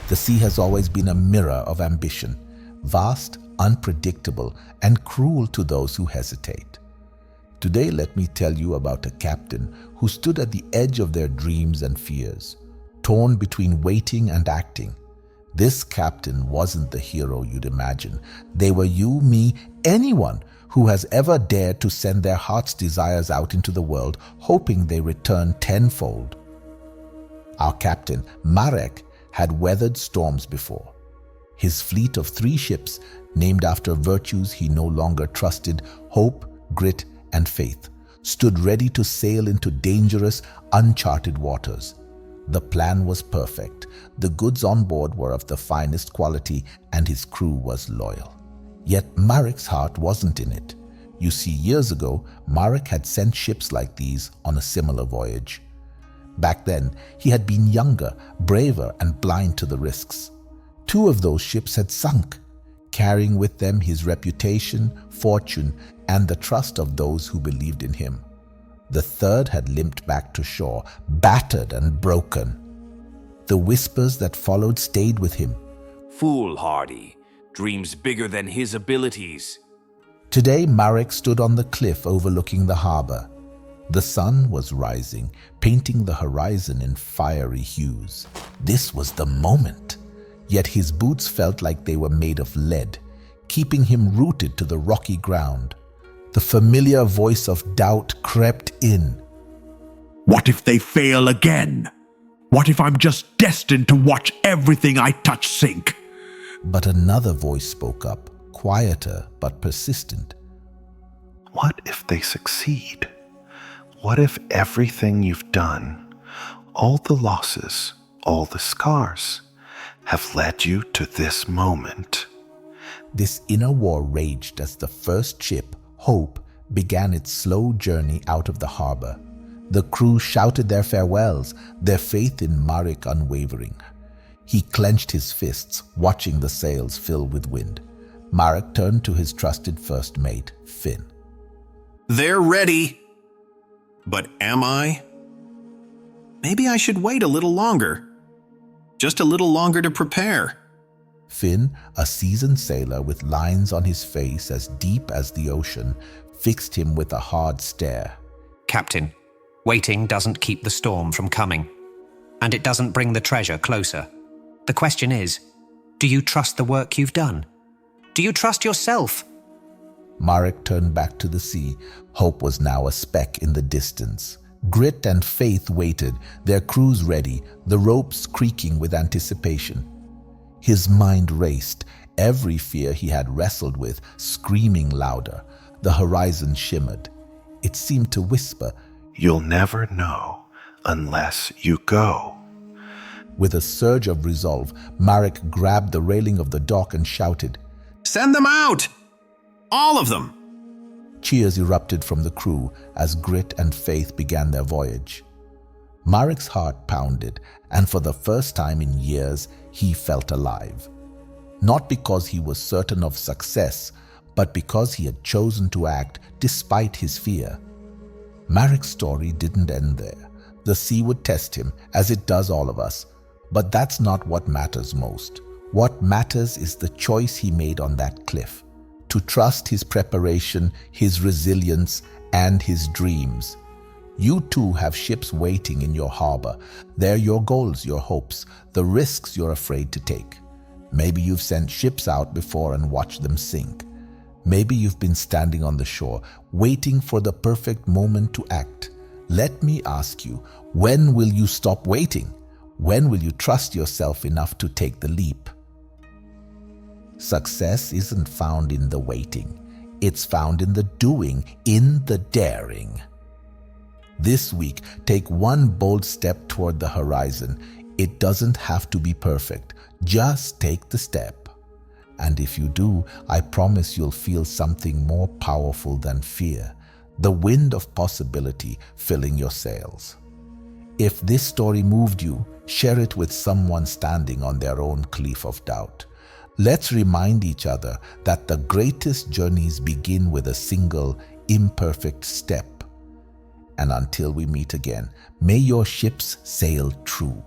The sea has always been a mirror of ambition, vast, unpredictable, and cruel to those who hesitate. Today, let me tell you about a captain who stood at the edge of their dreams and fears, torn between waiting and acting. This captain wasn't the hero you'd imagine. They were you, me, anyone who has ever dared to send their heart's desires out into the world, hoping they return tenfold. Our captain, Marek, had weathered storms before. His fleet of 3 ships, named after virtues he no longer trusted, hope, grit, and faith, stood ready to sail into dangerous, uncharted waters. The plan was perfect. The goods on board were of the finest quality, and his crew was loyal. Yet Marek's heart wasn't in it. You see, years ago, Marek had sent ships like these on a similar voyage. Back then, he had been younger, braver, and blind to the risks. 2 of those ships had sunk, carrying with them his reputation, fortune, and the trust of those who believed in him. The 3rd had limped back to shore, battered and broken. The whispers that followed stayed with him. Foolhardy, dreams bigger than his abilities. Today, Marek stood on the cliff overlooking the harbor. The sun was rising, painting the horizon in fiery hues. This was the moment. Yet his boots felt like they were made of lead, keeping him rooted to the rocky ground. The familiar voice of doubt crept in. What if they fail again? What if I'm just destined to watch everything I touch sink? But another voice spoke up, quieter but persistent. What if they succeed? What if everything you've done, all the losses, all the scars, have led you to this moment? This inner war raged as the first ship, Hope, began its slow journey out of the harbor. The crew shouted their farewells, their faith in Marek unwavering. He clenched his fists, watching the sails fill with wind. Marek turned to his trusted first mate, Finn. They're ready. But am I? Maybe I should wait a little longer. Just a little longer to prepare. Finn, a seasoned sailor with lines on his face as deep as the ocean, fixed him with a hard stare. Captain, waiting doesn't keep the storm from coming, and it doesn't bring the treasure closer. The question is, do you trust the work you've done? Do you trust yourself? Marek turned back to the sea. Hope was now a speck in the distance. Grit and faith waited, their crews ready, the ropes creaking with anticipation. His mind raced, every fear he had wrestled with screaming louder. The horizon shimmered. It seemed to whisper, You'll never know unless you go. With a surge of resolve, Marek grabbed the railing of the dock and shouted, Send them out! All of them! Cheers erupted from the crew as Grit and Faith began their voyage. Marek's heart pounded, and for the first time in years, he felt alive. Not because he was certain of success, but because he had chosen to act despite his fear. Marek's story didn't end there. The sea would test him, as it does all of us. But that's not what matters most. What matters is the choice he made on that cliff. To trust his preparation, his resilience, and his dreams. You too have ships waiting in your harbor. They're your goals, your hopes, the risks you're afraid to take. Maybe you've sent ships out before and watched them sink. Maybe you've been standing on the shore, waiting for the perfect moment to act. Let me ask you, when will you stop waiting? When will you trust yourself enough to take the leap? Success isn't found in the waiting. It's found in the doing, in the daring. This week, take one bold step toward the horizon. It doesn't have to be perfect. Just take the step. And if you do, I promise you'll feel something more powerful than fear, the wind of possibility filling your sails. If this story moved you, share it with someone standing on their own cliff of doubt. Let's remind each other that the greatest journeys begin with a single, imperfect step. And until we meet again, may your ships sail true.